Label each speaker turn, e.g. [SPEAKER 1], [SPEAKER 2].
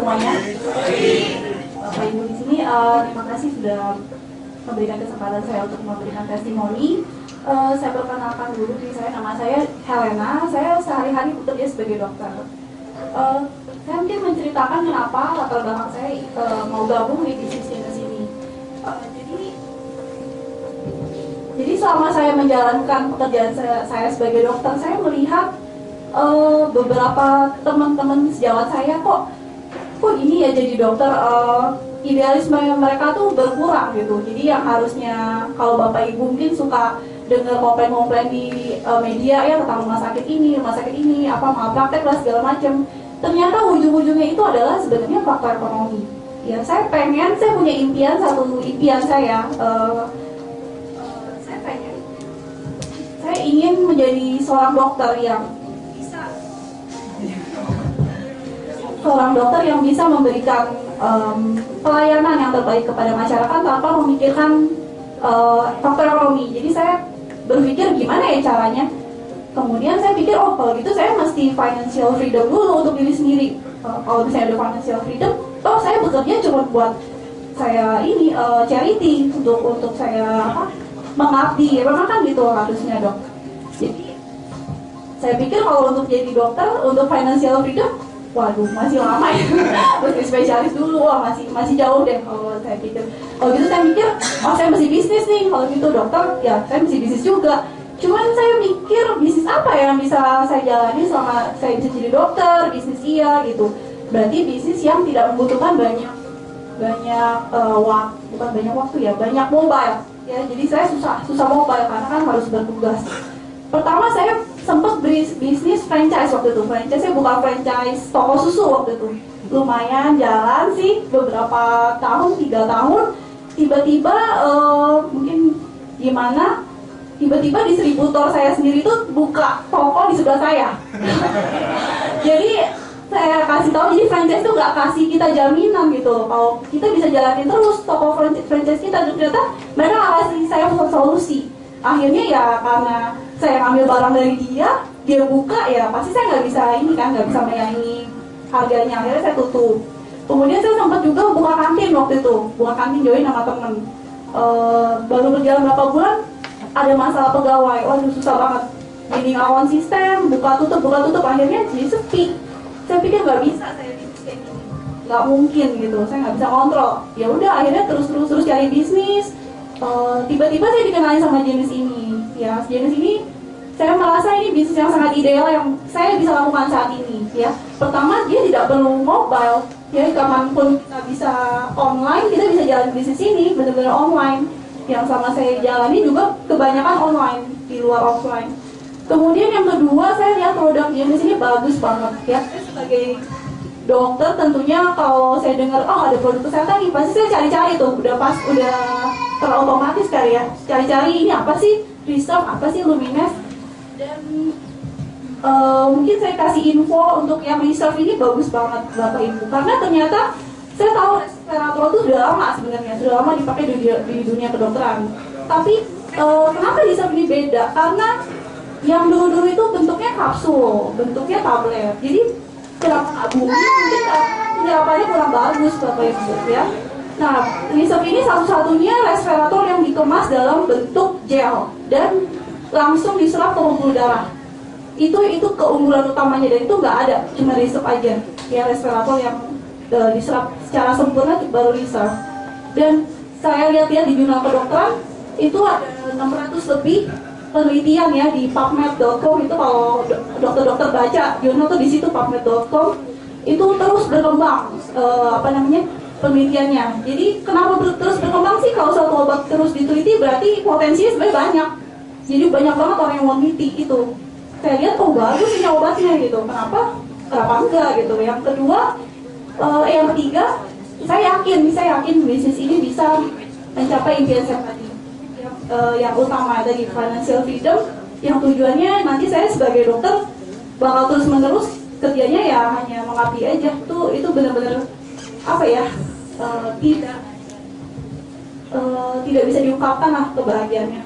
[SPEAKER 1] semuanya. Bapak Ibu di sini, terima kasih sudah memberikan kesempatan saya untuk memberikan testimoni. Saya perkenalkan dulu diri saya, nama saya Helena. Saya sehari-hari bekerja sebagai dokter. Saya mungkin menceritakan kenapa latar belakang saya mau gabung di bisnis ini. Jadi selama saya menjalankan pekerjaan saya sebagai dokter, saya melihat beberapa teman-teman sejawat saya kok gini ya jadi dokter, idealisme mereka tuh berkurang gitu. Jadi yang harusnya kalau Bapak Ibu mungkin suka dengar komplain-komplain di media ya tentang rumah sakit ini, apa malpraktek lah segala macam. Ternyata ujung-ujungnya itu adalah sebenarnya faktor ekonomi. Ya saya punya impian, satu impian saya ingin menjadi seorang dokter yang bisa memberikan pelayanan yang terbaik kepada masyarakat tanpa memikirkan faktor ekonomi. Jadi saya berpikir gimana ya caranya. Kemudian saya pikir kalau gitu saya mesti financial freedom dulu untuk diri sendiri. Kalau misalnya ada financial freedom, saya bekerja cuma buat saya ini charity untuk saya mengabdi. Memang kan gitu harusnya dok. Jadi saya pikir kalau untuk jadi dokter untuk financial freedom, waduh masih lama ya. Mesti spesialis dulu, masih jauh deh kalau saya pikir. Kalau gitu saya mikir, saya mesti bisnis nih. Kalau gitu dokter, ya saya mesti bisnis juga. Cuman saya mikir bisnis apa yang bisa saya jalani selama saya bisa jadi dokter, bisnis iya gitu. Berarti bisnis yang tidak membutuhkan banyak waktu ya, banyak mobile. Ya, jadi saya susah mobile karena kan harus bertugas. Pertama saya sempat bisnis franchise waktu itu. Franchise saya buka franchise toko susu waktu itu. Lumayan jalan sih beberapa tahun, 3 tahun. Tiba-tiba mungkin gimana? Tiba-tiba distributor saya sendiri tuh buka toko di sebelah saya. Jadi saya kasih tahu, jadi franchise tuh nggak kasih kita jaminan gitu. Kalau kita bisa jalanin terus toko franchise kita, ternyata mereka nggak kasih saya solusi. Akhirnya ya karena saya ambil barang dari dia buka ya pasti saya nggak bisa menyaingi harganya. Akhirnya saya tutup. Kemudian saya sempat juga buka kantin waktu itu, join sama temen. Baru berjalan berapa bulan ada masalah pegawai, waduh susah banget. Jadi nggak konsisten, buka tutup, akhirnya jadi sepi. Saya pikir nggak bisa saya bisnis kayak gini, nggak mungkin gitu, saya nggak bisa kontrol. Ya udah akhirnya terus cari bisnis. Tiba-tiba saya dikenalin sama jenis ini. Ya jenis ini saya merasa ini bisnis yang sangat ideal yang saya bisa lakukan saat ini. Ya pertama dia tidak perlu mobile. Ya kapanpun kita bisa online, kita bisa jalan bisnis ini benar-benar online. Yang sama saya jalani juga kebanyakan online di luar offline. Kemudian yang kedua saya lihat produk jenis ini bagus banget ya. Saya sebagai dokter tentunya kalau saya dengar ada produk kesehatan nih pasti saya cari-cari tuh udah terotomatis kali ya. Cari-cari ini apa sih Reserve, apa sih Lumines, dan mungkin saya kasih info untuk yang Reserve ini bagus banget Bapak Ibu karena ternyata saya tahu resveratrol itu sudah lama dipakai di dunia kedokteran. Tapi kenapa Reserve ini beda? Karena yang dulu itu bentuknya kapsul, bentuknya tablet. Jadi kenapa nggak bumi? Mungkin penyerapannya kurang bagus Bapak Ibu ya. Nah, Reserve ini satu-satunya resveratrol yang dikemas dalam bentuk gel dan langsung diserap ke pembuluh darah. Itu keunggulan utamanya dan itu nggak ada, cuma Reserve aja. Ya resveratrol yang diserap secara sempurna baru Reserve. Dan saya lihat-lihat di jurnal kedokteran itu ada 600 lebih penelitian ya di PubMed.com. Itu kalau dokter-dokter baca jurnal tuh di situ PubMed.com itu terus berkembang penelitiannya. Jadi kenapa terus berkembang sih? Kalau suatu obat terus diteliti berarti potensinya sebenarnya banyak. Jadi banyak banget orang yang mau meneliti itu. Saya lihat bagus ini obatnya gitu. Kenapa enggak gitu. Yang kedua, yang ketiga, saya yakin bisnis ini bisa mencapai impian saya tadi. Yang utama tadi financial freedom, yang tujuannya nanti saya sebagai dokter bakal terus menerus kerjanya ya hanya mengabdi aja. Itu benar-benar tidak bisa diungkapkan lah kebahagiaannya.